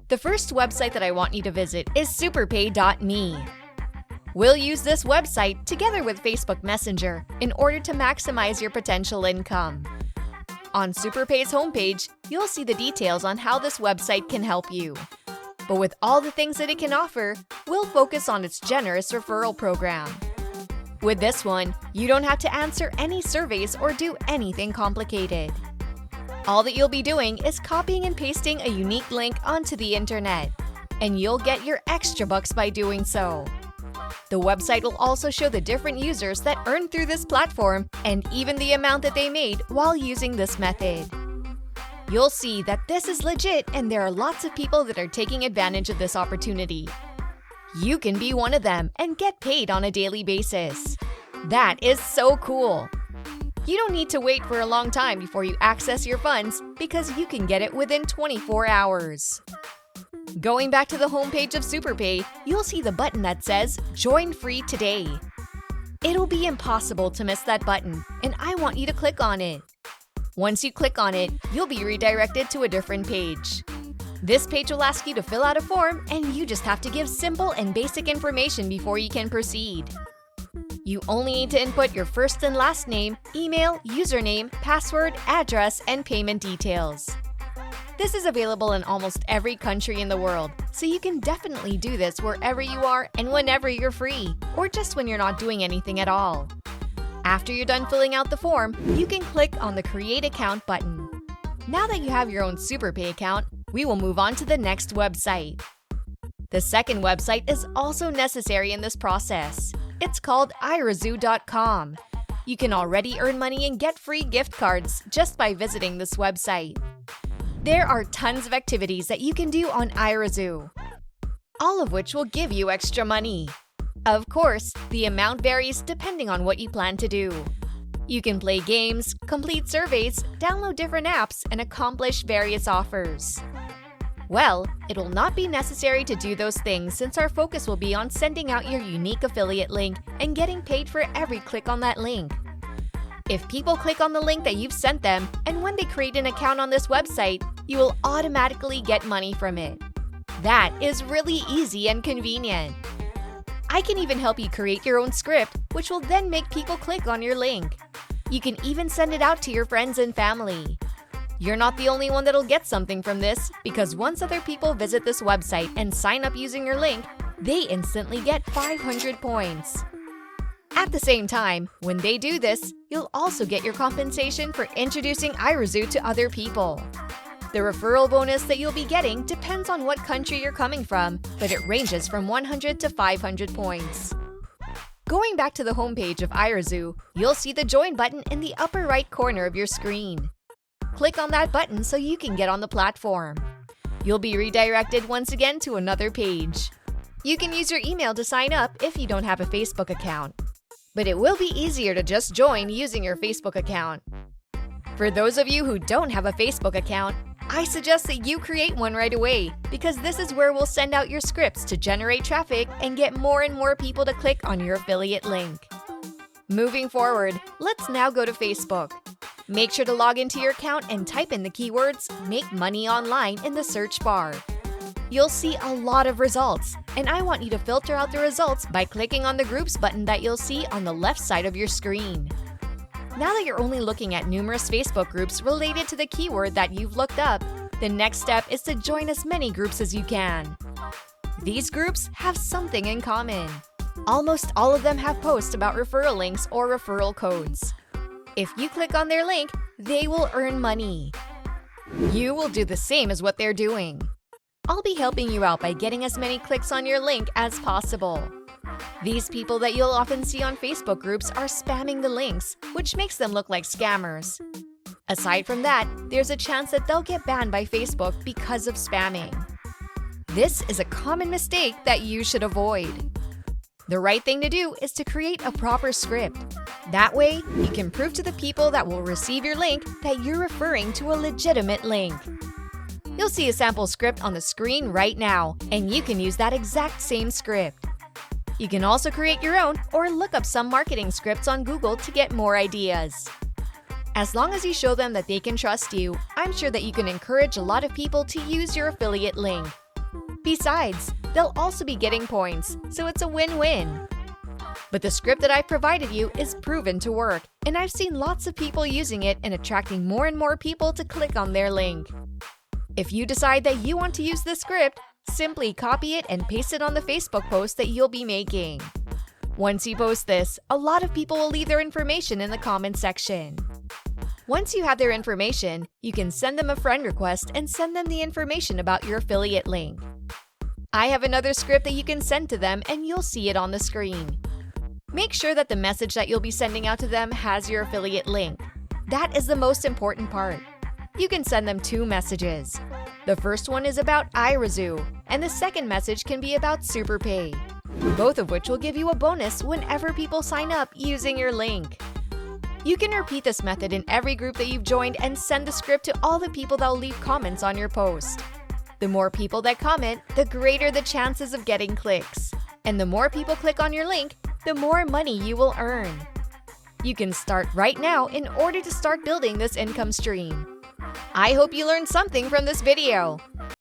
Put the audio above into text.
The first website that I want you to visit is superpay.me. We'll use this website together with Facebook Messenger in order to maximize your potential income. On Superpay's homepage, you'll see the details on how this website can help you. But with all the things that it can offer, we'll focus on its generous referral program. With this one, you don't have to answer any surveys or do anything complicated. All that you'll be doing is copying and pasting a unique link onto the internet, and you'll get your extra bucks by doing so. The website will also show the different users that earned through this platform and even the amount that they made while using this method. You'll see that this is legit and there are lots of people that are taking advantage of this opportunity. You can be one of them and get paid on a daily basis. That is so cool! You don't need to wait for a long time before you access your funds because you can get it within 24 hours. Going back to the homepage of Superpay, you'll see the button that says Join Free Today. It'll be impossible to miss that button, and I want you to click on it. Once you click on it, you'll be redirected to a different page. This page will ask you to fill out a form, and you just have to give simple and basic information before you can proceed. You only need to input your first and last name, email, username, password, address, and payment details. This is available in almost every country in the world, so you can definitely do this wherever you are and whenever you're free, or just when you're not doing anything at all. After you're done filling out the form, you can click on the Create Account button. Now that you have your own Superpay account, we will move on to the next website. The second website is also necessary in this process. It's called irazoo.com. You can already earn money and get free gift cards just by visiting this website. There are tons of activities that you can do on irazoo, all of which will give you extra money. Of course, the amount varies depending on what you plan to do. You can play games, complete surveys, download different apps, and accomplish various offers. Well, it will not be necessary to do those things since our focus will be on sending out your unique affiliate link and getting paid for every click on that link. If people click on the link that you've sent them, and when they create an account on this website, you will automatically get money from it. That is really easy and convenient. I can even help you create your own script, which will then make people click on your link. You can even send it out to your friends and family. You're not the only one that'll get something from this, because once other people visit this website and sign up using your link, they instantly get 500 points. At the same time, when they do this, you'll also get your compensation for introducing irazoo to other people. The referral bonus that you'll be getting depends on what country you're coming from, but it ranges from 100 to 500 points. Going back to the homepage of irazoo, you'll see the Join button in the upper right corner of your screen. Click on that button so you can get on the platform. You'll be redirected once again to another page. You can use your email to sign up if you don't have a Facebook account. But it will be easier to just join using your Facebook account. For those of you who don't have a Facebook account, I suggest that you create one right away, because this is where we'll send out your scripts to generate traffic and get more and more people to click on your affiliate link. Moving forward, let's now go to Facebook. Make sure to log into your account and type in the keywords "Make Money Online" in the search bar. You'll see a lot of results, and I want you to filter out the results by clicking on the Groups button that you'll see on the left side of your screen. Now that you're only looking at numerous Facebook groups related to the keyword that you've looked up, the next step is to join as many groups as you can. These groups have something in common. Almost all of them have posts about referral links or referral codes. If you click on their link, they will earn money. You will do the same as what they're doing. I'll be helping you out by getting as many clicks on your link as possible. These people that you'll often see on Facebook groups are spamming the links, which makes them look like scammers. Aside from that, there's a chance that they'll get banned by Facebook because of spamming. This is a common mistake that you should avoid. The right thing to do is to create a proper script. That way, you can prove to the people that will receive your link that you're referring to a legitimate link. You'll see a sample script on the screen right now, and you can use that exact same script. You can also create your own or look up some marketing scripts on Google to get more ideas. As long as you show them that they can trust you, I'm sure that you can encourage a lot of people to use your affiliate link. Besides, they'll also be getting points, so it's a win-win. But the script that I've provided you is proven to work, and I've seen lots of people using it and attracting more and more people to click on their link. If you decide that you want to use this script, simply copy it and paste it on the Facebook post that you'll be making. Once you post this, a lot of people will leave their information in the comments section. Once you have their information, you can send them a friend request and send them the information about your affiliate link. I have another script that you can send to them and you'll see it on the screen. Make sure that the message that you'll be sending out to them has your affiliate link. That is the most important part. You can send them 2 messages. The first one is about iResu, and the second message can be about SuperPay, both of which will give you a bonus whenever people sign up using your link. You can repeat this method in every group that you've joined and send the script to all the people that will leave comments on your post. The more people that comment, the greater the chances of getting clicks. And the more people click on your link, the more money you will earn. You can start right now in order to start building this income stream. I hope you learned something from this video.